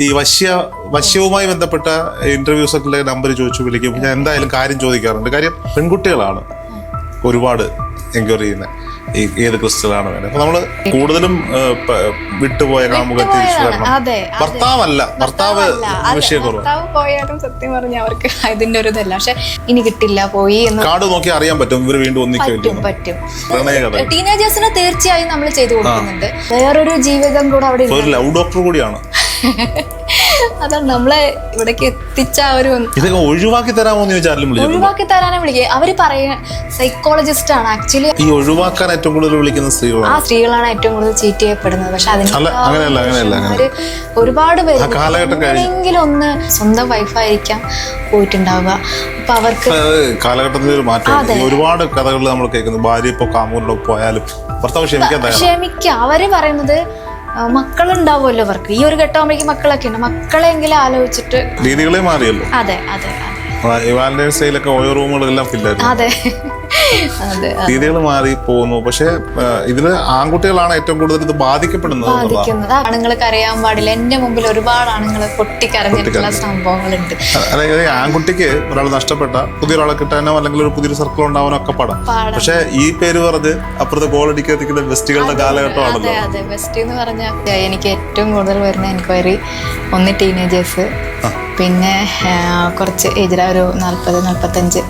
ഈ വശ്യവുമായി ബന്ധപ്പെട്ട ഇന്റർവ്യൂസ് ഒക്കെ നമ്പർ ചോദിച്ചു വിളിക്കും. ഞാൻ എന്തായാലും കാര്യം ചോദിക്കാറുണ്ട്. കാര്യം പെൺകുട്ടികളാണ് ഒരുപാട് എൻക്വയറി ചെയ്യുന്നത് ഈ ഏത് ക്രിസ്റ്റലാണ് വേണ്ടത്. അപ്പൊ നമ്മള് കൂടുതലും വിട്ടുപോയ കാമുക തിരിച്ചു വരണം. ഭർത്താവ് വിഷയക്കുറവ്. ഭർത്താവ് പോയാലും സത്യം പറഞ്ഞ അവർക്ക് ഇതിന്റെ ഒരു ഇതല്ല. പക്ഷെ ഇനി കിട്ടില്ല പോയി എന്ന് കാർഡ് നോക്കി അറിയാൻ പറ്റും ഇവര് വീണ്ടും ഒന്നിക്കും. ടീനേജേഴ്സിന് തീർച്ചയായും നമ്മൾ ചെയ്തു കൊടുക്കുന്നുണ്ട്. വേറൊരു ജീവിതം കൂടെ അവിടെ ലവ് ഡോക്ടർ കൂടിയാണ്. അതാണ് നമ്മളെ ഇവിടേക്ക് എത്തിച്ച ഒരു ഇതൊക്കെ ഒഴിവാക്കി തരാമോന്ന് ചോദിച്ചാലും ഒഴിവാക്കി തരാനെ വിളിക്കുക. അവര് പറയുന്ന സൈക്കോളജിസ്റ്റ് ആണ് ആക്ച്വലി. ഈ ഒഴിവാക്കാൻ ഏറ്റവും കൂടുതൽ വിളിക്കുന്ന സ്ത്രീകളാണ്. ആ സ്ത്രീകളാണ് ഏറ്റവും കൂടുതൽ ചീറ്റ് ചെയ്യപ്പെടുന്നത്. പക്ഷെ അതിന് ഒരുപാട് പേര് എങ്കിലും ഒന്ന് സ്വന്തം വൈഫായിരിക്കാം പോയിട്ടുണ്ടാവുക. അപ്പൊ അവർക്ക് കാലഘട്ടത്തിൽ ഒരു മാറ്റം. ഒരുപാട് കഥകൾ നമ്മൾ കേൾക്കുന്നു. ഭാര്യ ഇപ്പൊ കാമുകരുടെ പോയാലും ഭർത്താവ് ക്ഷമിക്കുക. അവര് പറയുന്നത് മക്കളുണ്ടാവുമല്ലോ അവർക്ക്. ഈ ഒരു ഘട്ടമാകുമ്പോഴേക്കും മക്കളൊക്കെ ഉണ്ട്. മക്കളെങ്കിലും ആലോചിച്ചിട്ട് രീതികളെ മാറിയല്ലോ. അതെ അതെ വാലന്റൈൻസ് ഡേയിലൊക്കെ ഓരോ റൂമുകളെല്ലാം ഫില്ലായിരുന്നു. അതെ അതെ രീതികൾ മാറി പോകുന്നു. പക്ഷെ ഇതില് ആൺകുട്ടികളാണ് ഏറ്റവും കൂടുതൽ ഇത് ബാധിക്കപ്പെടുന്നത്. ആണുങ്ങൾക്ക് അറിയാൻ പാടില്ല. എന്റെ മുമ്പിൽ ഒരുപാട് ആണുങ്ങൾ പൊട്ടിക്കരഞ്ഞിട്ടുള്ള സംഭവങ്ങളുണ്ട്. അതായത് ആൺകുട്ടിക്ക് ഒരാൾ നഷ്ടപ്പെട്ട പുതിയൊരാളെ കിട്ടാനോ അല്ലെങ്കിൽ ഒരു പുതിയൊരു സർക്കിൾ ഉണ്ടാവാനോ ഒക്കെ പാടാം. പക്ഷെ ഈ പേര് പറഞ്ഞ് അപ്പുറത്തെ ഗോളടിക്ക് എത്തിക്കുന്ന ബെസ്റ്റുകളുടെ കാലഘട്ടമാണല്ലോ. അതെ ബെസ്റ്റ് എന്ന് പറഞ്ഞാൽ എനിക്ക് ഏറ്റവും കൂടുതൽ വരുന്ന എൻക്വയറി ഒന്ന് ടീനേജേഴ്സ്, പിന്നെ കുറച്ച് ഏജിൽ ഒരു 40-45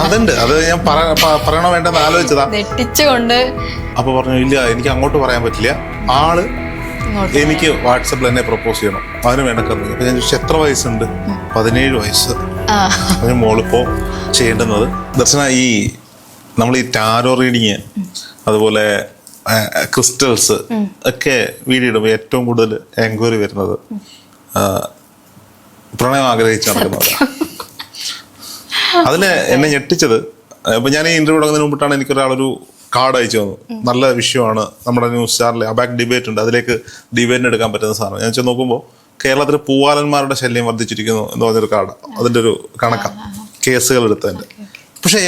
അതുണ്ട്. അത് ഞാൻ പറയണോ വേണ്ടെന്ന് ആലോചിച്ചതാ. നെട്ടിച്ചുകൊണ്ട് അപ്പൊ പറഞ്ഞു ഇല്ല എനിക്ക് അങ്ങോട്ട് പറയാൻ പറ്റില്ല, ആള് എനിക്ക് വാട്സപ്പിൽ എന്നെ പ്രപ്പോസ് ചെയ്യണം, അതിന് വേണ്ട കറങ്ങി. അപ്പൊ ഞാൻ ചോദിച്ചു എത്ര വയസ്സുണ്ട്? 17 വയസ്സ്. അതിന് മോളിപ്പോ ചെയ്യേണ്ടുന്നത് ദർശന ഈ നമ്മൾ ഈ ടാരോ റീഡിങ് അതുപോലെ ക്രിസ്റ്റൽസ് ഒക്കെ വീഡിയോ ഇടുമ്പോൾ ഏറ്റവും കൂടുതൽ എൻക്വയറി വരുന്നത് പ്രണയം ആഗ്രഹിച്ച് നടക്കുന്നത്. അതിന് എന്നെ ഞെട്ടിച്ചത്, ഇപ്പൊ ഞാൻ ഈ ഇന്റർവ്യൂ തുടങ്ങുന്നതിന് മുമ്പിട്ടാണ് എനിക്കൊരാളൊരു കാർഡ് അയച്ചു തന്നു. നല്ല വിഷയമാണ്, നമ്മുടെ ന്യൂസ് ചാനലിൽ അബാക് ഡിബേറ്റ് ഉണ്ട്, അതിലേക്ക് ഡിബേറ്റിന് എടുക്കാൻ പറ്റുന്ന സാധനം. ഞാൻ വെച്ചാൽ നോക്കുമ്പോൾ കേരളത്തിൽ പൂവാലന്മാരുടെ ശല്യം വർദ്ധിച്ചിരിക്കുന്നു എന്ന് പറഞ്ഞൊരു കാർഡ്, അതിൻ്റെ ഒരു കണക്കാണ് കേസുകൾ എടുത്തതിൻ്റെ. പക്ഷേ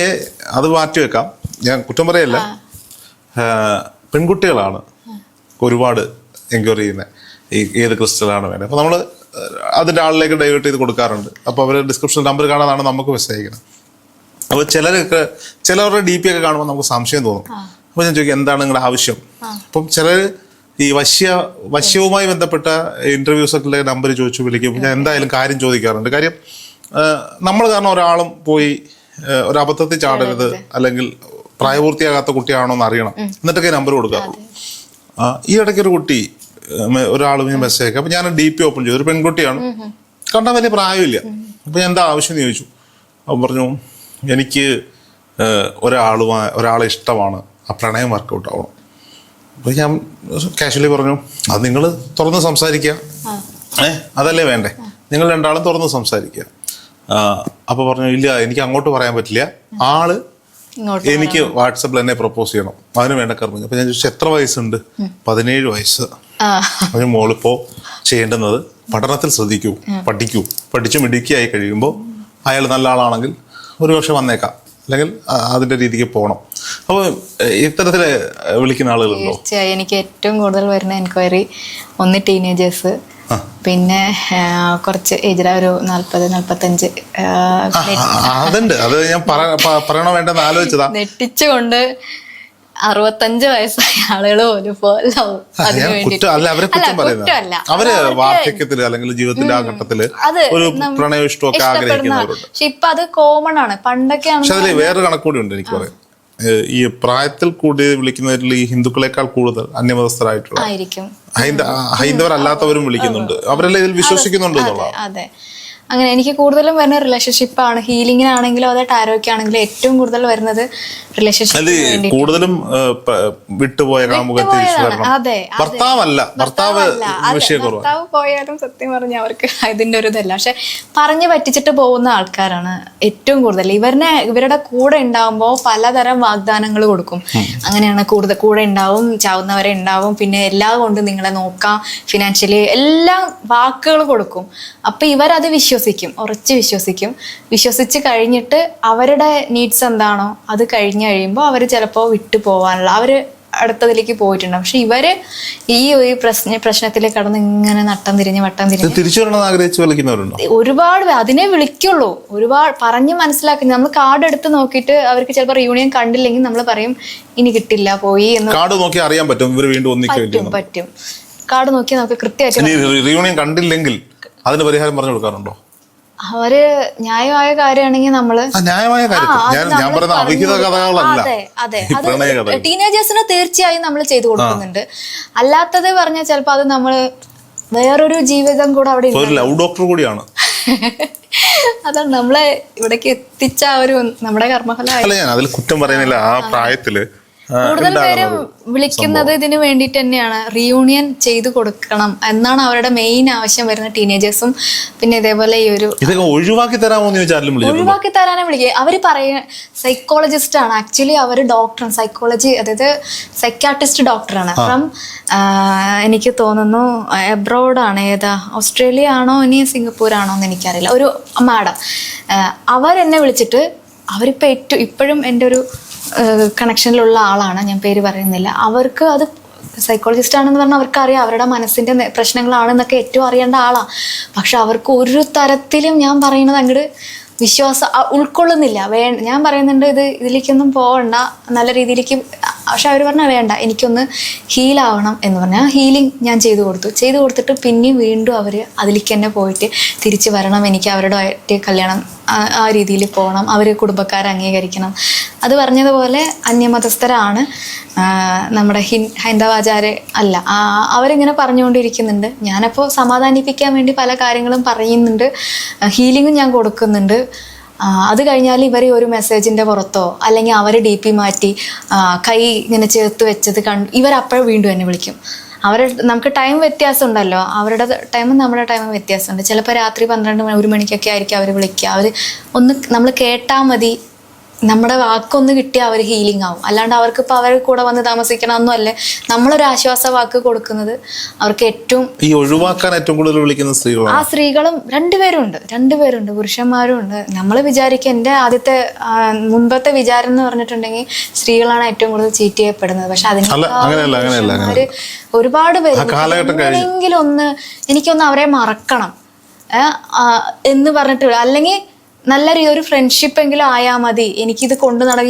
അത് മാറ്റിവെക്കാം, ഞാൻ കുറ്റം പറയല്ല. പെൺകുട്ടികളാണ് ഒരുപാട് എൻക്വയറി ചെയ്യുന്നത് ഈ ഏത് ക്രിസ്റ്റലാണ് വേണ്ടത്. അപ്പോൾ നമ്മൾ അതിൻ്റെ ആളിലേക്ക് ഡൈവേർട്ട് ചെയ്ത് കൊടുക്കാറുണ്ട്. അപ്പോൾ അവർ ഡിസ്ക്രിപ്ഷൻ നമ്പർ കാണാതാണ് നമുക്ക് മെസ്സേജ് അയക്കുന്നത്. അപ്പോൾ ചിലവരുടെ DP ഒക്കെ കാണുമ്പോൾ നമുക്ക് സംശയം തോന്നും. അപ്പോൾ ഞാൻ ചോദിക്കും എന്താണ് നിങ്ങളുടെ ആവശ്യം? അപ്പം ചിലർ ഈ വശ്യവുമായി ബന്ധപ്പെട്ട ഇന്റർവ്യൂസ് ഒക്കെ നമ്പർ ചോദിച്ചു വിളിക്കും. ഞാൻ എന്തായാലും കാര്യം ചോദിക്കാറുണ്ട്. കാര്യം നമ്മൾ കാരണം ഒരാളും പോയി ഒരു അബദ്ധത്തിൽ ചാടരുത്, അല്ലെങ്കിൽ പ്രായപൂർത്തിയാകാത്ത കുട്ടിയാണോ എന്ന് അറിയണം, എന്നിട്ടൊക്കെ നമ്പർ കൊടുക്കാറുള്ളൂ. ഈ ഇടയ്ക്കൊരു കുട്ടി ഒരാൾ മെസ്സേജ് അയക്കാം. അപ്പൊ ഞാൻ DP ഓപ്പൺ ചെയ്തു. ഒരു പെൺകുട്ടിയാണ്, കണ്ടാൽ വലിയ പ്രായമില്ല. അപ്പൊ ഞാൻ എന്താ ആവശ്യം എന്ന് ചോദിച്ചു. അപ്പം പറഞ്ഞു എനിക്ക് ഒരാളെ ഇഷ്ടമാണ്, ആ പ്രണയം വർക്കൗട്ട് ആവണം. അപ്പൊ ഞാൻ കാഷ്വലി പറഞ്ഞു അത് നിങ്ങൾ തുറന്ന് സംസാരിക്കുക, അതല്ലേ വേണ്ടേ, നിങ്ങൾ രണ്ടാളും തുറന്ന് സംസാരിക്കുക. അപ്പൊ പറഞ്ഞു ഇല്ല എനിക്ക് അങ്ങോട്ട് പറയാൻ പറ്റില്ല, ആള് എനിക്ക് വാട്സപ്പിൽ എന്നെ പ്രപ്പോസ് ചെയ്യണം, അതിന് വേണ്ട കറങ്ങി. അപ്പൊ ഞാൻ ചോദിച്ചു എത്ര വയസ്സുണ്ട്? 17 വയസ്സ്. അതിന് മോളിപ്പോ ചെയ്യേണ്ടുന്നത് പഠനത്തിൽ ശ്രദ്ധിക്കൂ, പഠിച്ചു മിടുക്കിയായി കഴിയുമ്പോൾ അയാൾ നല്ല ആളാണെങ്കിൽ ഒരുപക്ഷെ വന്നേക്കാം, അല്ലെങ്കിൽ അതിന്റെ രീതിക്ക് പോകണം. അപ്പൊ ഇത്തരത്തില് വിളിക്കുന്ന ആളുകളുണ്ടോ? എനിക്ക് ഏറ്റവും കൂടുതൽ വരുന്ന എൻക്വയറി ഒന്ന് ടീനേജേഴ്സ്, പിന്നെ കുറച്ച് ഏജിൽ ഒരു 40-45 അതുണ്ട്. അത് ഞാൻ പറയണോ വേണ്ടെന്ന് ആലോചിച്ചതാ. നെട്ടിച്ചുകൊണ്ട് 65 വയസ്സായ ആളുകൾ അവരെ കുറ്റം പറയുന്നത്. അവര് വാർദ്ധക്യത്തില് അല്ലെങ്കിൽ ജീവിതത്തിന്റെ ആ ഘട്ടത്തില് ഒരു പ്രണയ ഇഷ്ടമൊക്കെ ആഗ്രഹിക്കുന്നവരുണ്ട്. പക്ഷെ ഇപ്പൊ അത് കോമൺ ആണ്. പണ്ടൊക്കെയാണ്. പക്ഷെ അതിൽ വേറെ കണക്കൂടി ഉണ്ട് എനിക്ക് പറയാം. ഈ പ്രായത്തിൽ കൂടി വിളിക്കുന്നവരിൽ ഈ ഹിന്ദുക്കളെക്കാൾ കൂടുതൽ അന്യമതസ്ഥരായിട്ടുള്ള ഹൈന്ദവരല്ലാത്തവരും വിളിക്കുന്നുണ്ട്. അവരെല്ലാം ഇതിൽ വിശ്വസിക്കുന്നുണ്ട് എന്നുള്ളതാണ്. അതെ, അങ്ങനെ എനിക്ക് കൂടുതലും വരുന്ന റിലേഷൻഷിപ്പാണ്. ഹീലിംഗിനാണെങ്കിലും അതെ ടാരോയ്ക്കാണെങ്കിലും ഏറ്റവും കൂടുതൽ വരുന്നത് റിലേഷൻഷിപ്പ്. കൂടുതലും വിട്ടുപോയ കാമുക തിരിച്ചു വരണം. ഭർത്താവ് പോയാലും സത്യം പറഞ്ഞ അവർക്ക് ഇതിന്റെ ഒരു ഇതല്ല. പക്ഷെ പറഞ്ഞു പറ്റിച്ചിട്ട് പോകുന്ന ആൾക്കാരാണ് ഏറ്റവും കൂടുതൽ. ഇവരുടെ കൂടെ ഉണ്ടാവുമ്പോൾ പലതരം വാഗ്ദാനങ്ങൾ കൊടുക്കും. അങ്ങനെയാണ് കൂടുതൽ കൂടെ ഉണ്ടാവും, ചാവുന്നവരെ ഉണ്ടാവും, പിന്നെ എല്ലാം കൊണ്ട് നിങ്ങളെ നോക്കാം, ഫിനാൻഷ്യലി എല്ലാം വാക്കുകൾ കൊടുക്കും. അപ്പൊ ഇവരത് ഉറച്ച് വിശ്വസിച്ച് കഴിഞ്ഞിട്ട് അവരുടെ നീഡ്സ് എന്താണോ അത് കഴിഞ്ഞ് കഴിയുമ്പോൾ അവർ ചിലപ്പോൾ വിട്ടു പോകാനുള്ള അടുത്തതിലേക്ക് പോയിട്ടുണ്ട്. പക്ഷെ ഇവര് ഈ ഒരു പ്രശ്നത്തിൽ കടന്ന് ഇങ്ങനെ വട്ടം തിരിഞ്ഞ് തിരിച്ചു വരണമെന്ന് ആഗ്രഹിച്ച് വിളിക്കുന്നവരുണ്ടോ? ഒരുപാട് അതിനെ വിളിക്കുള്ളൂ. ഒരുപാട് പറഞ്ഞ് മനസ്സിലാക്കി നമ്മൾ കാർഡ് എടുത്ത് നോക്കിയിട്ട് അവർക്ക് ചിലപ്പോൾ റിയൂണിയൻ കണ്ടില്ലെങ്കിൽ നമ്മൾ പറയും ഇനി കിട്ടില്ല പോയി എന്ന്. കാർഡ് നോക്കി അറിയാൻ പറ്റും ഇവർ വീണ്ടും പറ്റും. കാർഡ് നോക്കി നമുക്ക് കൃത്യമായിട്ട് റിയൂണിയൻ കണ്ടില്ലെങ്കിൽ അതിന് പരിഹാരം പറഞ്ഞു കൊടുക്കാറുണ്ടോ? അവര് ന്യായമായ കാര്യമാണെങ്കിൽ നമ്മള് ന്യായമായ കാര്യം ഞാൻ പറയുന്ന അവിഹിത കഥകളല്ല. അതെ അത് ടീനേജേഴ്സിന് തീർച്ചയായും നമ്മൾ ചെയ്തു കൊടുക്കുന്നുണ്ട്. അല്ലാത്തത് പറഞ്ഞാൽ ചിലപ്പോ അത് നമ്മള് വേറൊരു ജീവിതം കൂടെ അവിടെ ലവ് ഡോക്ടർ കൂടിയാണ്. അതാണ് നമ്മളെ ഇവിടേക്ക് എത്തിച്ച ഒരു നമ്മുടെ കർമ്മഫലം. ഞാൻ അതിൽ കുറ്റം പറയുന്നില്ല. ആ പ്രായത്തില് കൂടുതൽ പേരും വിളിക്കുന്നത് ഇതിന് വേണ്ടിയിട്ട് തന്നെയാണ്. റിയൂണിയൻ ചെയ്തു കൊടുക്കണം എന്നാണ് അവരുടെ മെയിൻ ആവശ്യം വരുന്ന ടീനേജേഴ്സും. പിന്നെ ഇതേപോലെ ഈ ഒരു ഇതൊക്കെ ഒഴിവാക്കി തരാമോ ഒഴിവാക്കി തരാനാ വിളിക്കുക. അവര് സൈക്കോളജിസ്റ്റ് ആണ് ആക്ച്വലി. അവർ ഡോക്ടറാണ്, സൈക്കോളജി അതായത് സൈക്കാട്രിസ്റ്റ് ഡോക്ടറാണ്. ഫ്രം എനിക്ക് തോന്നുന്നു എബ്രോഡാണ്. ഏതാ ഓസ്ട്രേലിയ ആണോ ഇനി സിംഗപ്പൂർ ആണോ എന്ന് എനിക്കറിയില്ല. ഒരു മാഡം അവരെന്നെ വിളിച്ചിട്ട് അവരിപ്പോൾ ഇപ്പോഴും എൻ്റെ ഒരു കണക്ഷനിലുള്ള ആളാണ്, ഞാൻ പേര് പറയുന്നില്ല. അവർക്ക് അത് സൈക്കോളജിസ്റ്റ് ആണെന്ന് പറഞ്ഞാൽ അവർക്കറിയാം അവരുടെ മനസ്സിൻ്റെ പ്രശ്നങ്ങളാണെന്നൊക്കെ ഏറ്റവും അറിയേണ്ട ആളാണ്. പക്ഷെ അവർക്ക് ഒരു തരത്തിലും ഞാൻ പറയുന്നത് അങ്ങോട്ട് വിശ്വാസം ഉൾക്കൊള്ളുന്നില്ല. ഞാൻ പറയുന്നുണ്ട് ഇതിലേക്കൊന്നും പോകണ്ട, നല്ല രീതിയിലേക്ക്. പക്ഷെ അവർ പറഞ്ഞാൽ വേണ്ട, എനിക്കൊന്ന് ഹീലാവണം എന്ന് പറഞ്ഞാൽ ഹീലിംഗ് ഞാൻ ചെയ്തു കൊടുത്തിട്ട് പിന്നെയും വീണ്ടും അവർ അതിലേക്ക് തന്നെ പോയിട്ട് തിരിച്ച് വരണം, എനിക്ക് അവരുടെ കല്യാണം ആ രീതിയിൽ പോകണം, അവർ കുടുംബക്കാരെ അംഗീകരിക്കണം. അത് പറഞ്ഞതുപോലെ അന്യമതസ്ഥരാണ്, നമ്മുടെ ഹൈന്ദവാചാര്യ അല്ല. അവരിങ്ങനെ പറഞ്ഞുകൊണ്ടിരിക്കുന്നുണ്ട്. ഞാനപ്പോൾ സമാധാനിപ്പിക്കാൻ വേണ്ടി പല കാര്യങ്ങളും പറയുന്നുണ്ട്, ഹീലിങ്ങും ഞാൻ കൊടുക്കുന്നുണ്ട്. അത് കഴിഞ്ഞാൽ ഇവർ ഒരു മെസ്സേജിൻ്റെ പുറത്തോ അല്ലെങ്കിൽ അവർ DP മാറ്റി കൈ ഇങ്ങനെ ചേർത്ത് വെച്ചത് ഇവരപ്പോഴും വീണ്ടും എന്നെ വിളിക്കും. നമുക്ക് ടൈം വ്യത്യാസം ഉണ്ടല്ലോ, അവരുടെ ടൈമും നമ്മുടെ ടൈമും വ്യത്യാസമുണ്ട്. ചിലപ്പോൾ രാത്രി 12 മണിക്കൊക്കെ ആയിരിക്കും അവർ വിളിക്കുക. അവർ ഒന്ന് നമ്മൾ കേട്ടാൽ മതി, നമ്മുടെ വാക്കൊന്ന് കിട്ടിയാൽ അവർ ഹീലിംഗ് ആവും. അല്ലാണ്ട് അവർക്ക് ഇപ്പോൾ അവരുടെ കൂടെ വന്ന് താമസിക്കണമെന്നും അല്ലേ. നമ്മളൊരു ആശ്വാസ വാക്ക് കൊടുക്കുന്നത് അവർക്ക് ഏറ്റവും ഈ ഒഴിവാക്കാൻ ഏറ്റവും കൂടുതൽ വിളിക്കുന്ന സ്ത്രീകളാണ്. ആ സ്ത്രീകളും രണ്ടുപേരുണ്ട്, പുരുഷന്മാരും ഉണ്ട്. നമ്മൾ വിചാരിക്കുക, എൻ്റെ ആദ്യത്തെ മുൻപത്തെ വിചാരം എന്ന് പറഞ്ഞിട്ടുണ്ടെങ്കിൽ സ്ത്രീകളാണ് ഏറ്റവും കൂടുതൽ ചീറ്റ് ചെയ്യപ്പെടുന്നത്. പക്ഷെ അതിന് ഒരുപാട് പേര് എങ്ങനെയെങ്കിലും എനിക്കൊന്ന് അവരെ മറക്കണം എന്ന് പറഞ്ഞിട്ട്, അല്ലെങ്കിൽ നല്ലൊരു ഒരു ഫ്രണ്ട്ഷിപ്പ് എങ്കിലും ആയാൽ മതി, എനിക്കിത്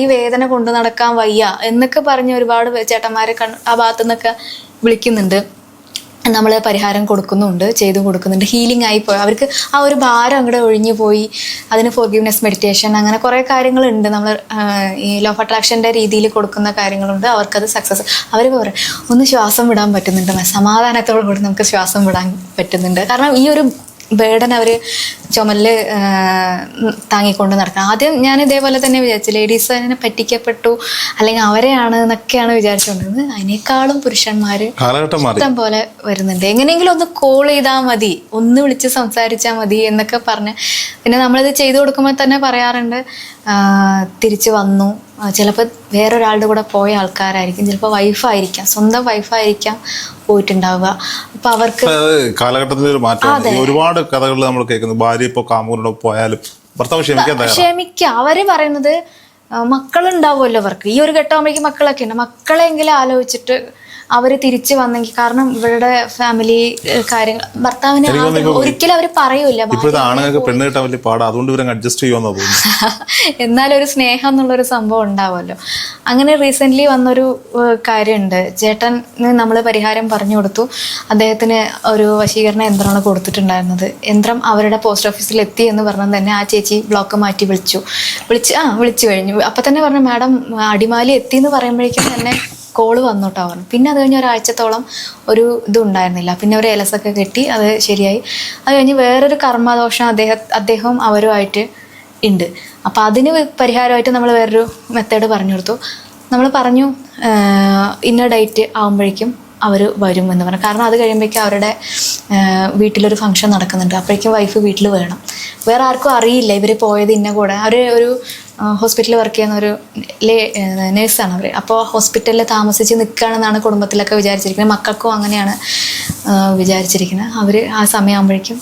ഈ വേദന കൊണ്ടു നടക്കാൻ വയ്യ എന്നൊക്കെ പറഞ്ഞ് ഒരുപാട് ചേട്ടന്മാരെ ആ ഭാഗത്തു നിന്നൊക്കെ വിളിക്കുന്നുണ്ട്. നമ്മൾ പരിഹാരം ചെയ്തു കൊടുക്കുന്നുണ്ട്. ഹീലിംഗ് ആയിപ്പോയി അവർക്ക്, ആ ഒരു ഭാരം അങ്ങോട്ട് ഒഴിഞ്ഞു പോയി. അതിന് ഫോർഗിവ്നെസ് മെഡിറ്റേഷൻ അങ്ങനെ കുറേ കാര്യങ്ങളുണ്ട്. നമ്മൾ ഈ ലോ ഓഫ് അട്രാക്ഷൻ്റെ രീതിയിൽ കൊടുക്കുന്ന കാര്യങ്ങളുണ്ട്. അവർക്കത് സക്സസ്. അവർ പറയും ഒന്ന് ശ്വാസം വിടാൻ പറ്റുന്നുണ്ട്, സമാധാനത്തോടു കൂടി നമുക്ക് ശ്വാസം വിടാൻ പറ്റുന്നുണ്ട്. കാരണം ഈ ഒരു ബേർഡൻ അവർ ചുമലിൽ താങ്ങിക്കൊണ്ട് നടക്കണം. ആദ്യം ഞാൻ ഇതേപോലെ തന്നെ വിചാരിച്ചു, ലേഡീസ് അതിനെ പറ്റിക്കപ്പെട്ടു അല്ലെങ്കിൽ അവരെയാണ് എന്നൊക്കെയാണ് വിചാരിച്ചുകൊണ്ടിരുന്നത്. അതിനേക്കാളും പുരുഷന്മാർ ഇഷ്ടം പോലെ വരുന്നുണ്ട്. എങ്ങനെയെങ്കിലും ഒന്ന് കോൾ ചെയ്താൽ മതി, ഒന്ന് വിളിച്ച് സംസാരിച്ചാൽ മതി എന്നൊക്കെ പറഞ്ഞ്. പിന്നെ നമ്മളിത് ചെയ്തു കൊടുക്കുമ്പോൾ തന്നെ പറയാറുണ്ട്, തിരിച്ച് വന്നു, ചിലപ്പോൾ വേറൊരാളുടെ കൂടെ പോയ ആൾക്കാരായിരിക്കും, ചിലപ്പോൾ വൈഫായിരിക്കാം, സ്വന്തം വൈഫായിരിക്കാം പോയിട്ടുണ്ടാവുക. അപ്പൊ അവർക്ക് കാലഘട്ടത്തിൽ ഒരു മാറ്റം. ഒരുപാട് കഥകൾ നമ്മൾ കേൾക്കുന്നു, ഭാര്യ ഇപ്പോൾ കാമുകനോട് പോയാലും ഭർത്താവ് ക്ഷമിക്കുക. അവര് പറയുന്നത് മക്കളുണ്ടാവുമല്ലോ അവർക്ക്. ഈ ഒരു ഘട്ടമാകുമ്പോഴേക്കും മക്കളൊക്കെ ഉണ്ട്, മക്കളെങ്കിലും ആലോചിച്ചിട്ട് അവർ തിരിച്ചു വന്നെങ്കിൽ. കാരണം ഇവരുടെ ഫാമിലി കാര്യങ്ങൾ ഭർത്താവിനെ ഒരിക്കലും അവർ പറയൂല. എന്നാലും ഒരു സ്നേഹം എന്നുള്ളൊരു സംഭവം ഉണ്ടാവുമല്ലോ. അങ്ങനെ റീസെന്റ് വന്നൊരു കാര്യമുണ്ട്. ചേട്ടന് നമ്മൾ പരിഹാരം പറഞ്ഞു കൊടുത്തു. അദ്ദേഹത്തിന് ഒരു വശീകരണ യന്ത്രമാണ് കൊടുത്തിട്ടുണ്ടായിരുന്നത്. യന്ത്രം അവരുടെ പോസ്റ്റ് ഓഫീസിൽ എത്തി എന്ന് പറഞ്ഞാൽ തന്നെ ആ ചേച്ചി ബ്ലോക്ക് മാറ്റി വിളിച്ചു കഴിഞ്ഞു. അപ്പം തന്നെ പറഞ്ഞു, മാഡം അടിമാലി എത്തി എന്ന് പറയുമ്പോഴേക്കും തന്നെ കോള് വന്നു കേട്ടോ പറഞ്ഞു. പിന്നെ അത് കഴിഞ്ഞ് ഒരാഴ്ചത്തോളം ഒരു ഇതുണ്ടായിരുന്നില്ല. പിന്നെ ഒരു എലസൊക്കെ കെട്ടി അത് ശരിയായി. അത് കഴിഞ്ഞ് വേറൊരു കർമ്മദോഷം അദ്ദേഹവും അവരുമായിട്ട് ഉണ്ട്. അപ്പം അതിന് പരിഹാരമായിട്ട് നമ്മൾ വേറൊരു മെത്തേഡ് പറഞ്ഞു കൊടുത്തു. നമ്മൾ പറഞ്ഞു ഇന്ന ഡേറ്റ് ആകുമ്പോഴേക്കും അവർ വരും എന്ന് പറഞ്ഞു. കാരണം അത് കഴിയുമ്പോഴേക്കും അവരുടെ വീട്ടിലൊരു ഫംഗ്ഷൻ നടക്കുന്നുണ്ട്. അപ്പോഴേക്കും വൈഫ് വീട്ടിൽ വേണം. വേറെ ആർക്കും അറിയില്ല ഇവർ പോയത് ഇന്ന കൂടെ. അവർ ഒരു ഹോസ്പിറ്റലിൽ വർക്ക് ചെയ്യുന്ന ഒരു നേഴ്സാണ് അവർ. അപ്പോൾ ഹോസ്പിറ്റലിൽ താമസിച്ച് നിൽക്കുകയാണെന്നാണ് കുടുംബത്തിലൊക്കെ വിചാരിച്ചിരിക്കുന്നത്. മക്കൾക്കും അങ്ങനെയാണ് വിചാരിച്ചിരിക്കുന്നത്. അവർ ആ സമയമാകുമ്പോഴേക്കും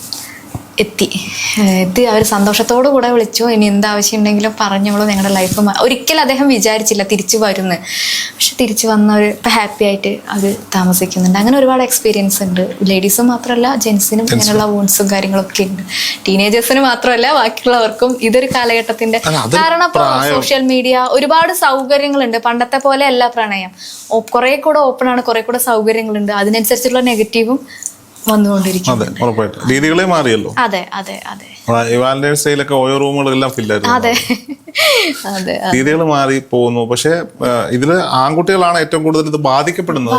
എത്തി അവർ സന്തോഷത്തോടു കൂടെ വിളിച്ചു, ഇനി എന്താവശ്യം ഉണ്ടെങ്കിലും പറഞ്ഞോളൂ, ഞങ്ങളുടെ ലൈഫ് ഒരിക്കലും അദ്ദേഹം വിചാരിച്ചില്ല തിരിച്ചു വരുന്നു. പക്ഷെ തിരിച്ചു വന്നവർ ഇപ്പം ഹാപ്പി ആയിട്ട് അവർ താമസിക്കുന്നുണ്ട്. അങ്ങനെ ഒരുപാട് എക്സ്പീരിയൻസ് ഉണ്ട്. ലേഡീസും മാത്രമല്ല ജെൻസിനും ഇങ്ങനെയുള്ള വൂൺസും കാര്യങ്ങളൊക്കെ ഉണ്ട്. ടീനേജേഴ്സിന് മാത്രമല്ല ബാക്കിയുള്ളവർക്കും ഇതൊരു കാലഘട്ടത്തിന്റെ, കാരണം ഇപ്പോൾ സോഷ്യൽ മീഡിയ ഒരുപാട് സൗകര്യങ്ങളുണ്ട്. പണ്ടത്തെ പോലെ അല്ല പ്രണയം, കുറെ കൂടെ ഓപ്പൺ ആണ്, കുറെ കൂടെ സൗകര്യങ്ങളുണ്ട്. അതിനനുസരിച്ചുള്ള നെഗറ്റീവും വന്നുകൊണ്ടിരിക്കുന്നത്. രീതികളെ മാറിയല്ലോ. അതെ അതെ അതെ. വാലന്റൈൻസ് ഡേയിലൊക്കെ ഓരോ റൂമുകളെല്ലാം ഫില്ലായിരുന്നു. അതെ അതെ. രീതികൾ മാറി പോകുന്നു. പക്ഷെ ഇതില് ആൺകുട്ടികളാണ് ഏറ്റവും കൂടുതൽ ഇത് ബാധിക്കപ്പെടുന്നത്.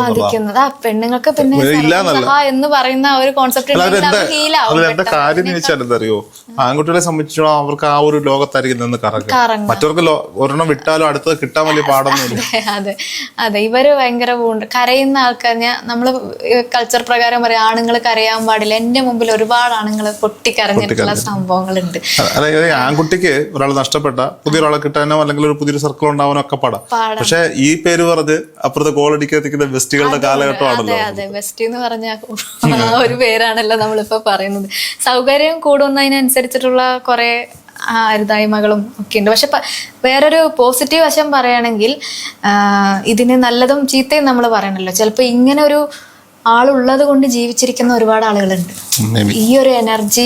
പെണ്ണുങ്ങൾക്ക് പിന്നെ എന്ന് പറയുന്ന ഒരു കോൺസെപ്റ്റ് എന്താ കാര്യം എന്ന് വെച്ചാൽ എന്തറിയോ, ആൺകുട്ടികളെ സംബന്ധിച്ചോളം അവർക്ക് ആ ഒരു ലോകത്തായിരിക്കും നിന്ന് കറങ്ങുക. മറ്റവർക്ക് ഒരെണ്ണം വിട്ടാലും അടുത്തത് കിട്ടാൻ വലിയ പാടൊന്നുമില്ല. അതെ അതെ. ഇവര് ഭയങ്കര കരയുന്ന ആൾക്കാർ, നമ്മള് കൾച്ചർ പ്രകാരം പറയാം ആണുങ്ങൾ കരയാൻ പാടില്ല. എന്റെ മുമ്പിൽ ഒരുപാട് ആണുങ്ങൾ പൊട്ടിക്കരഞ്ഞിട്ടുള്ള സംഭവങ്ങളുണ്ട്. അതായത് ആൺകുട്ടിക്ക് ഒരാൾ നഷ്ടപ്പെട്ട പുതിയൊരാളെ കിട്ടാനോ അല്ലെങ്കിൽ ഒരു പുതിയൊരു സർക്കിൾ ഉണ്ടാവാനോ ഒക്കെ പാടാം. പക്ഷെ ഈ പേര് പറഞ്ഞ് അപ്പുറത്തെ കോളടിക്ക് എത്തിക്കുന്ന ബെസ്റ്റുകളുടെ കാലഘട്ടമാണല്ലോ. അതെ, ബെസ്റ്റ് എന്ന് പറഞ്ഞ ഒരു പേരാണല്ലോ നമ്മളിപ്പോ പറയുന്നത്. സൗകര്യം കൂടുന്നതിനനുസരിച്ചിട്ടുള്ള കുറെ അരുതായ്മകളും ഒക്കെ ഉണ്ട്. പക്ഷെ വേറൊരു പോസിറ്റീവ് വശം പറയുകയാണെങ്കിൽ ഇതിന് നല്ലതും ചീത്തയും നമ്മൾ പറയണല്ലോ. ചിലപ്പോൾ ഇങ്ങനെ ഒരു ആളുള്ളത് കൊണ്ട് ജീവിച്ചിരിക്കുന്ന ഒരുപാട് ആളുകളുണ്ട്. ഈ ഒരു എനർജി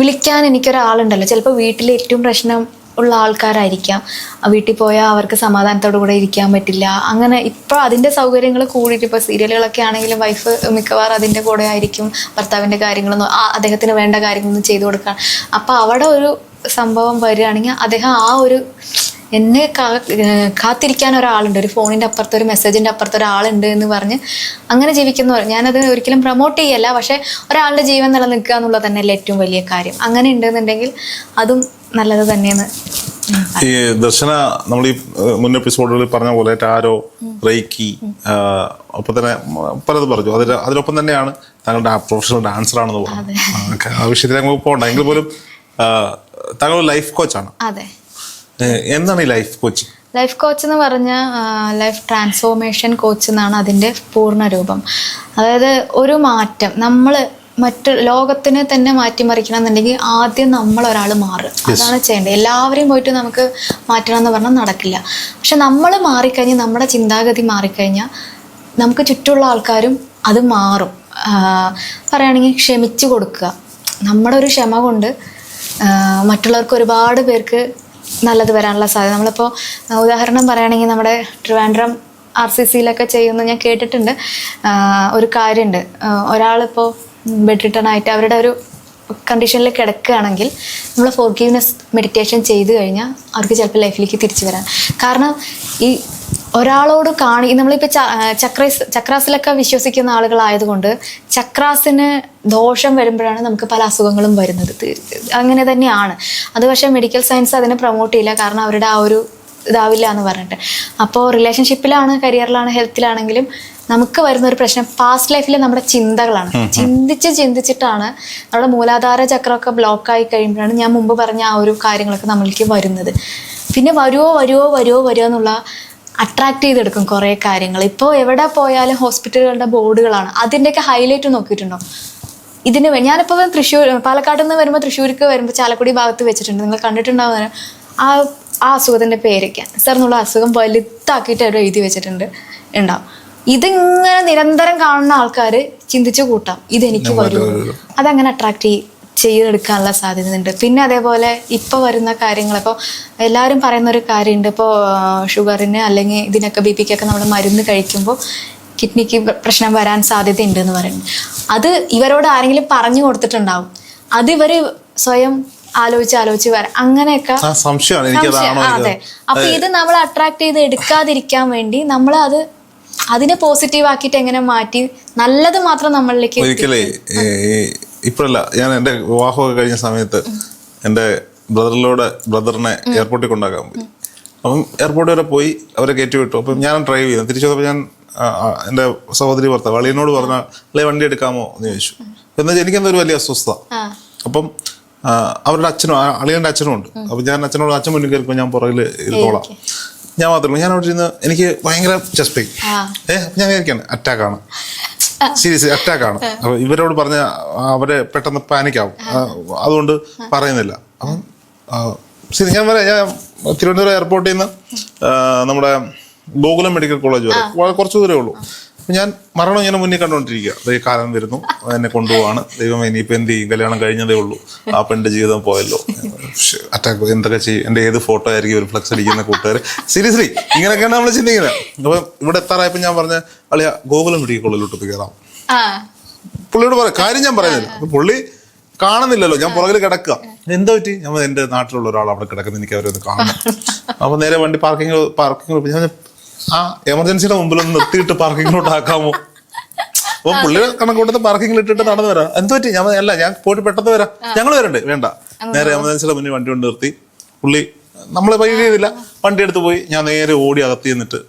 വിളിക്കാൻ എനിക്കൊരാളുണ്ടല്ലോ. ചിലപ്പോൾ വീട്ടിൽ ഏറ്റവും പ്രശ്നം ഉള്ള ആൾക്കാരായിരിക്കാം. വീട്ടിൽ പോയാൽ അവർക്ക് സമാധാനത്തോടു കൂടെ ഇരിക്കാൻ പറ്റില്ല. അങ്ങനെ ഇപ്പോൾ അതിൻ്റെ സൗകര്യങ്ങൾ കൂടിയിട്ട് ഇപ്പോൾ സീരിയലുകളൊക്കെ ആണെങ്കിലും വൈഫ് മിക്കവാറും അതിൻ്റെ കൂടെ ആയിരിക്കും. ഭർത്താവിൻ്റെ കാര്യങ്ങളൊന്നും അദ്ദേഹത്തിന് വേണ്ട കാര്യങ്ങളൊന്നും ചെയ്തു കൊടുക്കാൻ. അപ്പോൾ അവിടെ ഒരു സംഭവം വരികയാണെങ്കിൽ അദ്ദേഹം ആ ഒരു എന്നെ കാത്തിരിക്കാൻ ഒരാളുണ്ട്, ഒരു ഫോണിൻ്റെ അപ്പുറത്ത് ഒരു മെസ്സേജിൻ്റെ അപ്പുറത്ത് ഒരാളുണ്ട് എന്ന് പറഞ്ഞ് അങ്ങനെ ജീവിക്കുന്നവർ. ഞാനത് ഒരിക്കലും പ്രൊമോട്ട് ചെയ്യല്ല, പക്ഷെ ഒരാളുടെ ജീവൻ നിലനിൽക്കുക എന്നുള്ളത് തന്നെയല്ലേ ഏറ്റവും വലിയ കാര്യം. അങ്ങനെ ഉണ്ടെന്നുണ്ടെങ്കിൽ അതും നല്ലത് തന്നെയെന്ന്. ഈ ദർശന നമ്മൾ ഈ മുൻ എപ്പിസോഡുകളിൽ പറഞ്ഞ പോലെ ടാരോ, റേക്കി, ഒപ്പം തന്നെ പലത് പറഞ്ഞു. അതിലൊപ്പം തന്നെയാണ് താങ്കളുടെ പ്രൊഫഷണൽ ഡാൻസർ ആണെന്ന് പറഞ്ഞു. ആ വിഷയത്തിൽ നമുക്ക് പോകണ്ട. എങ്കിൽ പോലും താങ്കൾ ലൈഫ് കോച്ചാണ്. അതെ. എന്താണ് ഈ ലൈഫ് കോച്ച്? ലൈഫ് കോച്ച് എന്ന് പറഞ്ഞാൽ ലൈഫ് ട്രാൻസ്ഫോർമേഷൻ കോച്ച് എന്നാണ് അതിൻ്റെ പൂർണ്ണ രൂപം. അതായത് ഒരു മാറ്റം, നമ്മൾ മറ്റു ലോകത്തിനെ തന്നെ മാറ്റിമറിക്കണം എന്നുണ്ടെങ്കിൽ ആദ്യം നമ്മളൊരാൾ മാറുക, അതാണ് ചെയ്യേണ്ടത്. എല്ലാവരെയും പോയിട്ട് നമുക്ക് മാറ്റണം എന്ന് പറഞ്ഞാൽ നടക്കില്ല. പക്ഷെ നമ്മൾ മാറിക്കഴിഞ്ഞാൽ, നമ്മുടെ ചിന്താഗതി മാറിക്കഴിഞ്ഞാൽ നമുക്ക് ചുറ്റുമുള്ള ആൾക്കാരും അത് മാറും. പറയുകയാണെങ്കിൽ ക്ഷമിച്ചു കൊടുക്കുക. നമ്മുടെ ഒരു ക്ഷമ കൊണ്ട് മറ്റുള്ളവർക്ക് ഒരുപാട് പേർക്ക് നല്ലത് വരാനുള്ള സാധ്യത. നമ്മളിപ്പോൾ ഉദാഹരണം പറയുകയാണെങ്കിൽ നമ്മുടെ ട്രിവാൻഡ്രം RCCയിലൊക്കെ ചെയ്യുന്ന ഞാൻ കേട്ടിട്ടുണ്ട്. ഒരു കാര്യമുണ്ട്, ഒരാളിപ്പോൾ ബെഡ് റിട്ടേൺ ആയിട്ട് അവരുടെ ഒരു കണ്ടീഷനിൽ കിടക്കുകയാണെങ്കിൽ നമ്മൾ ഫോർഗീവ്നെസ് മെഡിറ്റേഷൻ ചെയ്ത് കഴിഞ്ഞാൽ അവർക്ക് ചിലപ്പോൾ ലൈഫിലേക്ക് തിരിച്ചു വരാൻ. കാരണം ഈ ഒരാളോട് നമ്മളിപ്പോൾ ചക്രാസിലൊക്കെ വിശ്വസിക്കുന്ന ആളുകളായതുകൊണ്ട് ചക്രാസിന് ദോഷം വരുമ്പോഴാണ് നമുക്ക് പല അസുഖങ്ങളും വരുന്നത്. അങ്ങനെ തന്നെയാണ് അത്. പക്ഷേ മെഡിക്കൽ സയൻസ് അതിനെ പ്രൊമോട്ട് ചെയ്യില്ല, കാരണം അവരുടെ ആ ഒരു ഇതാവില്ല എന്ന് പറഞ്ഞിട്ട്. അപ്പോൾ റിലേഷൻഷിപ്പിലാണ്, കരിയറിലാണ്, ഹെൽത്തിലാണെങ്കിലും നമുക്ക് വരുന്ന ഒരു പ്രശ്നം പാസ്റ്റ് ലൈഫിലെ നമ്മുടെ ചിന്തകളാണ്. ചിന്തിച്ചിട്ടാണ് നമ്മുടെ മൂലാധാര ചക്രമൊക്കെ ബ്ലോക്കായി കഴിയുമ്പോഴാണ് ഞാൻ മുമ്പ് പറഞ്ഞ ആ ഒരു കാര്യങ്ങളൊക്കെ നമ്മൾക്ക് വരുന്നത്. പിന്നെ വരുമോ എന്നുള്ള അട്രാക്ട് ചെയ്തെടുക്കും കുറേ കാര്യങ്ങൾ. ഇപ്പോൾ എവിടെ പോയാലും ഹോസ്പിറ്റലുകളുടെ ബോർഡുകളാണ്, അതിൻ്റെയൊക്കെ ഹൈലൈറ്റ് നോക്കിയിട്ടുണ്ടോ? ഞാനിപ്പോൾ പാലക്കാട് നിന്ന് വരുമ്പോൾ തൃശ്ശൂർക്ക് വരുമ്പോൾ ചാലക്കുടി ഭാഗത്ത് വെച്ചിട്ടുണ്ട്, നിങ്ങൾ കണ്ടിട്ടുണ്ടാവുന്ന ആ അസുഖത്തിൻ്റെ പേര് ക്യാൻസർ എന്നുള്ള അസുഖം വലുതാക്കിയിട്ട് അവർ എഴുതി വെച്ചിട്ടുണ്ട് ഉണ്ടാവും. ഇതിങ്ങനെ നിരന്തരം കാണുന്ന ആൾക്കാർ ചിന്തിച്ചു കൂട്ടാം ഇതെനിക്ക് വരുമോ, അതങ്ങനെ അട്രാക്ട് ചെയ്തെടുക്കാനുള്ള സാധ്യതയുണ്ട്. പിന്നെ അതേപോലെ ഇപ്പോൾ വരുന്ന കാര്യങ്ങൾ, ഇപ്പോൾ എല്ലാവരും പറയുന്നൊരു കാര്യമുണ്ട്, ഇപ്പോൾ ഷുഗറിന് അല്ലെങ്കിൽ ഇതിനൊക്കെ BP ക്കൊക്കെ നമ്മൾ മരുന്ന് കഴിക്കുമ്പോൾ കിഡ്നിക്ക് പ്രശ്നം വരാൻ സാധ്യതയുണ്ട് എന്ന് പറയുന്നത്. അത് ഇവരോട് ആരെങ്കിലും പറഞ്ഞു കൊടുത്തിട്ടുണ്ടാവും, അത് ഇവർ സ്വയം ആലോചിച്ച് വരാം, അങ്ങനെയൊക്കെ അതെ. അപ്പൊ ഇത് നമ്മൾ അട്രാക്ട് ചെയ്ത് എടുക്കാതിരിക്കാൻ വേണ്ടി നമ്മൾ അതിനെ പോസിറ്റീവ് ആക്കിയിട്ട് എങ്ങനെ മാറ്റി നല്ലത് മാത്രം നമ്മളിലേക്ക്. ഒരിക്കലേ ഇപ്പോഴല്ല, ഞാൻ എൻ്റെ വിവാഹമൊക്കെ കഴിഞ്ഞ സമയത്ത് എൻ്റെ ബ്രദറിനെ എയർപോർട്ടിൽ കൊണ്ടാക്കാൻ പോയി. അപ്പം എയർപോർട്ട് വരെ പോയി അവരെ കയറ്റി വിട്ടു. അപ്പം ഞാൻ ഡ്രൈവ് ചെയ്തു. തിരിച്ചു വന്നപ്പോൾ ഞാൻ എൻ്റെ സഹോദരി ഭർത്താവ് അളിയനോട് പറഞ്ഞാൽ അല്ലെ വണ്ടി എടുക്കാമോ എന്ന് ചോദിച്ചു. എന്നുവെച്ചാൽ എനിക്കെന്തോ ഒരു വലിയ അസ്വസ്ഥത. അപ്പം അവരുടെ അളിയൻ്റെ അച്ഛനും ഉണ്ട്. അപ്പം ഞാൻ അച്ഛനോട് അച്ഛൻ മുന്നിൽ കയറിപ്പോൾ ഞാൻ പുറകിൽ ഇരുന്നോളാം. ഞാൻ മാത്രമല്ല, ഞാൻ അവിടെ ഇരുന്ന് എനിക്ക് ഭയങ്കര ചെസ്റ്റ് പെയിൻ. ഞാൻ വിചാരിക്കാണ് അറ്റാക്കാണ്, സീരിയസ്ലി അറ്റാക്കാണ്. അപ്പൊ ഇവരോട് പറഞ്ഞ അവരെ പെട്ടെന്ന് പാനിക്കാവും, അതുകൊണ്ട് പറയുന്നില്ല. അപ്പം ശരി, ഞാൻ തിരുവനന്തപുരം എയർപോർട്ടിൽ നിന്ന് നമ്മുടെ ഗോകുലം മെഡിക്കൽ കോളേജ് വരെ കുറച്ച് ദൂരമേ ഉള്ളൂ. ഞാൻ മരണം ഇങ്ങനെ മുന്നിൽ കണ്ടുകൊണ്ടിരിക്കുക. കാലം വരുന്നു, എന്നെ കൊണ്ടുപോവാണ്, ദൈവം ഇനിയിപ്പോൾ എന്ത് ചെയ്യും, കല്യാണം കഴിഞ്ഞതേ ഉള്ളൂ, ആ പെണ്ണിന്റെ ജീവിതം പോയല്ലോ, അറ്റാക്ക് എന്തൊക്കെ ചെയ്യും, എൻ്റെ ഏത് ഫോട്ടോ ആയിരിക്കും ഒരു ഫ്ലക്സ് അടിക്കുന്ന കൂട്ടുകാർ. സീരിയസ്ലി ഇങ്ങനെയൊക്കെയാണ് നമ്മൾ ചിന്തിക്കുന്നത്. അപ്പം ഇവിടെ എത്താറായപ്പോൾ ഞാൻ പറഞ്ഞ അളിയ ഗോകുലം മെഡിക്കൽ കോളേജിലോട്ട് കയറാം. പുള്ളിയോട് പറയാം, കാര്യം ഞാൻ പറയുന്നില്ല. അപ്പൊ പുള്ളി കാണുന്നില്ലല്ലോ, ഞാൻ പുറകിൽ കിടക്കുക. എന്താ പറ്റി? ഞാൻ എൻ്റെ നാട്ടിലുള്ള ഒരാൾ അവിടെ കിടക്കുന്നത്, എനിക്ക് അവരൊന്ന് കാണണം. അപ്പൊ നേരെ വണ്ടി പാർക്കിംഗ് ഞാൻ ആ എമർജൻസിയുടെ മുമ്പിലൊന്ന് നിർത്തിയിട്ട് പാർക്കിങ്ങിലോട്ട് ആക്കാമോ? അപ്പൊ പുള്ളി കണക്കൂട്ടത്ത് പാർക്കിങ്ങിൽ ഇട്ടിട്ട് നടന്നു വരാം. എന്ത് പറ്റി? ഞാൻ അല്ല, ഞാൻ പോയിട്ട് പെട്ടെന്ന് വരാം, ഞങ്ങൾ വരണ്ടേ? വേണ്ട. നേരെ എമർജൻസിയുടെ മുന്നിൽ വണ്ടി കൊണ്ട് നിർത്തി. പുള്ളി നമ്മളെ പൈ ചെയ്തില്ല, വണ്ടി എടുത്ത് പോയി. ഞാൻ നേരെ ഓടി അകത്തി എന്നിട്ട്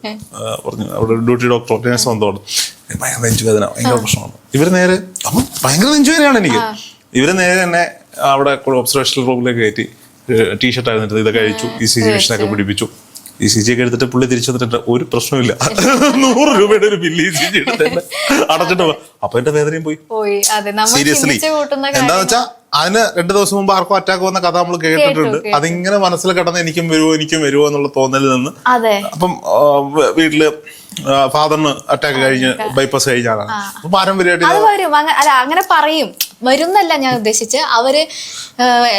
പറഞ്ഞു, അവിടെ ഡ്യൂട്ടി ഡോക്ടർ നേഴ്സ് വന്നോട്, ഭയങ്കര നെഞ്ചുവേദന, ഭയങ്കര പ്രശ്നമാണ്. ഇവര് നേരെ, അപ്പം ഭയങ്കര നെഞ്ചുവേദനയാണ് എനിക്ക്. ഇവര് നേരെ തന്നെ അവിടെ ഒബ്സർവേഷൻ റൂമിലേക്ക് കയറ്റി, ടീഷർട്ട് ആയിരുന്നിട്ട് ഇതൊക്കെ കഴിച്ചു, ECG മെഷീനൊക്കെ പിടിപ്പിച്ചു. ECG ഒക്കെ എടുത്തിട്ട് പുള്ളി തിരിച്ചു വന്നിട്ട് ഒരു പ്രശ്നമില്ല, 100 രൂപയുടെ ഒരു ബില്ല് ECG എടുത്തിട്ട് അടച്ചിട്ട് പോ. അപ്പൊ എന്റെ വേദനയും പോയി. സീരിയസ്ലി എന്താന്ന് വെച്ചാൽ അതിന് 2 ദിവസം മുമ്പ് ആർക്കും അറ്റാക്ക് വന്ന കഥ നമ്മൾ കേട്ടിട്ടുണ്ട്. അതിങ്ങനെ മനസ്സിൽ കിടന്ന് എനിക്കും വരുമോ എന്നുള്ള തോന്നലിൽ നിന്ന് അപ്പം വീട്ടില് ഫാദറിന് അറ്റാക്ക് കഴിഞ്ഞ് ബൈപ്പാസ് കഴിഞ്ഞാണ്. അപ്പൊ പാരമ്പര്യമായിട്ട് അല്ല അങ്ങനെ പറയും, വരുന്നല്ല ഞാൻ ഉദ്ദേശിച്ച്. അവര്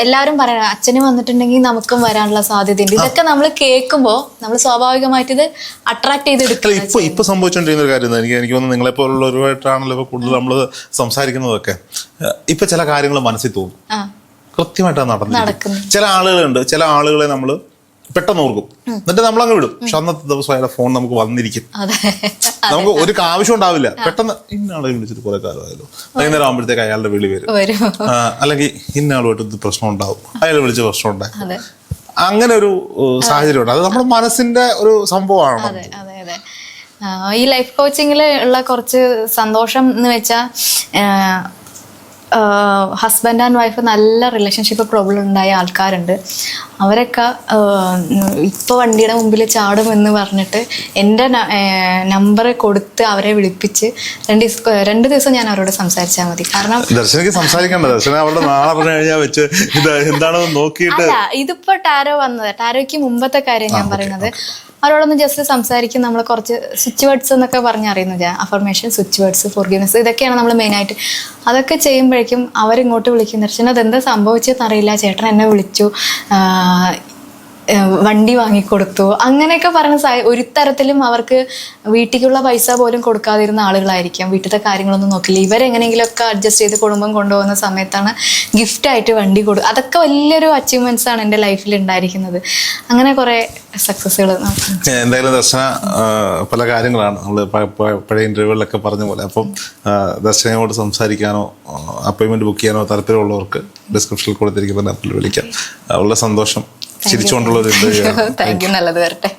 എല്ലാവരും പറയണം അച്ഛന് വന്നിട്ടുണ്ടെങ്കിൽ നമുക്കും വരാനുള്ള സാധ്യതയുണ്ട്. ഇതൊക്കെ നമ്മൾ കേൾക്കുമ്പോ നമ്മൾ സ്വാഭാവികമായിട്ട് ഇത് അട്രാക്ട് ചെയ്തെടുക്കും. ഇപ്പൊ സംഭവിച്ചോണ്ടിരിക്കുന്ന ഒരു കാര്യം എനിക്ക് തോന്നുന്നു, നിങ്ങളെ പോലുള്ളവരുമായിട്ടാണല്ലോ ഇപ്പൊ കൂടുതൽ നമ്മള് സംസാരിക്കുന്നതൊക്കെ. ഇപ്പൊ ചില കാര്യങ്ങൾ മനസ്സിൽ തോന്നും, കൃത്യമായിട്ടാണ് നടന്നിരിക്കുന്നത്. ചില ആളുകളെ നമ്മള് പെട്ടെന്ന് ഓർക്കും, എന്നിട്ട് നമ്മളങ്ങ് വിടും. പക്ഷെ അന്നത്തെ ദിവസം അയാളുടെ ഫോൺ നമുക്ക് വന്നിരിക്കും, നമുക്ക് ഒരു ആവശ്യം ഉണ്ടാവില്ല. പെട്ടെന്ന് ഇന്നാളെ വിളിച്ചിട്ട് കുറെ കാലമായല്ലോ, വൈകുന്നേരം ആകുമ്പോഴത്തേക്ക് അയാളുടെ വിളി വരും. അല്ലെങ്കിൽ ഇന്നാളുമായിട്ട് ഇത് പ്രശ്നം ഉണ്ടാവും, അയാൾ വിളിച്ച പ്രശ്നം ഉണ്ടായി. അങ്ങനെ ഒരു സാഹചര്യമുണ്ട്. അത് നമ്മുടെ മനസ്സിന്റെ ഒരു സംഭവമാണ്. ഈ ലൈഫ് കോച്ചിങ്ങിൽ ഉള്ള കുറച്ച് സന്തോഷം എന്ന് വെച്ചാൽ, ഹസ്ബൻഡ് ആൻഡ് വൈഫ് നല്ല റിലേഷൻഷിപ്പ് പ്രോബ്ലം ഉണ്ടായ ആൾക്കാരുണ്ട്. അവരൊക്കെ ഇപ്പോൾ വണ്ടിയുടെ മുമ്പിൽ ചാടുമെന്ന് പറഞ്ഞിട്ട് എൻ്റെ നമ്പർ കൊടുത്ത് അവരെ വിളിപ്പിച്ച് 2 ദിവസം ഞാൻ അവരോട് സംസാരിച്ചാൽ മതി. കാരണം ദർശനക്ക് സംസാരിക്കണ്ട, ദർശന അവരുടെ നാളെ പറഞ്ഞു കഴിഞ്ഞാൽ വെച്ച് എന്താണെന്ന് നോക്കിയിട്ട്. അല്ല, ഇതിപ്പോ ടാരോ വന്നത്, ടാരോയ്ക്ക് മുമ്പത്തെ കാര്യം ഞാൻ പറയുന്നത്. അവരോടൊന്ന് ജസ്റ്റ് സംസാരിക്കും. നമ്മൾ കുറച്ച് സ്വിച്ച് വേർഡ്സ് എന്നൊക്കെ പറഞ്ഞറിയുന്നത്, അഫർമേഷൻ, സ്വിച്ച് വേർഡ്സ്, ഫോർഗിവ്നെസ്, ഇതൊക്കെയാണ് നമ്മൾ മെയിനായിട്ട്. അതൊക്കെ ചെയ്യുമ്പോഴേക്കും അവരിങ്ങോട്ട് വിളിക്കും, ദർശനം അതെന്താ സംഭവിച്ചതെന്ന് അറിയില്ല, ചേട്ടൻ എന്നെ വിളിച്ചു, വണ്ടി വാങ്ങിക്കൊടുത്തു, അങ്ങനെയൊക്കെ പറഞ്ഞ ഒരു തരത്തിലും അവർക്ക് വീട്ടിലേക്കുള്ള പൈസ പോലും കൊടുക്കാതിരുന്ന ആളുകളായിരിക്കാം. വീട്ടിലത്തെ കാര്യങ്ങളൊന്നും നോക്കില്ല. ഇവരെങ്ങനെയെങ്കിലുമൊക്കെ അഡ്ജസ്റ്റ് ചെയ്ത് കുടുംബം കൊണ്ടുപോകുന്ന സമയത്താണ് ഗിഫ്റ്റായിട്ട് വണ്ടി കൊടുക്കുക. അതൊക്കെ വലിയൊരു അച്ചീവ്മെന്റ്സ് ആണ് എൻ്റെ ലൈഫിൽ ഉണ്ടായിരിക്കുന്നത്. അങ്ങനെ കുറെ സക്സസ്സുകൾ. എന്തായാലും ദർശന പല കാര്യങ്ങളാണ് നമ്മൾ പഴയ ഇന്റർവ്യൂകളിലൊക്കെ പറഞ്ഞ പോലെ. അപ്പം ദർശനയോട് സംസാരിക്കാനോ അപ്പോയിന്റ്മെന്റ് ബുക്ക് ചെയ്യാനോ താല്പര്യമുള്ളവർക്ക് ഡിസ്ക്രിപ്ഷനിൽ കൊടുത്തിരിക്കുന്ന നമ്പറിൽ വിളിക്കാം. വളരെ സന്തോഷം. ചിരിച്ചുകൊണ്ടുള്ള ഒരു ഇന്റർവ്യൂ. Thank you. നല്ലത് വരട്ടെ.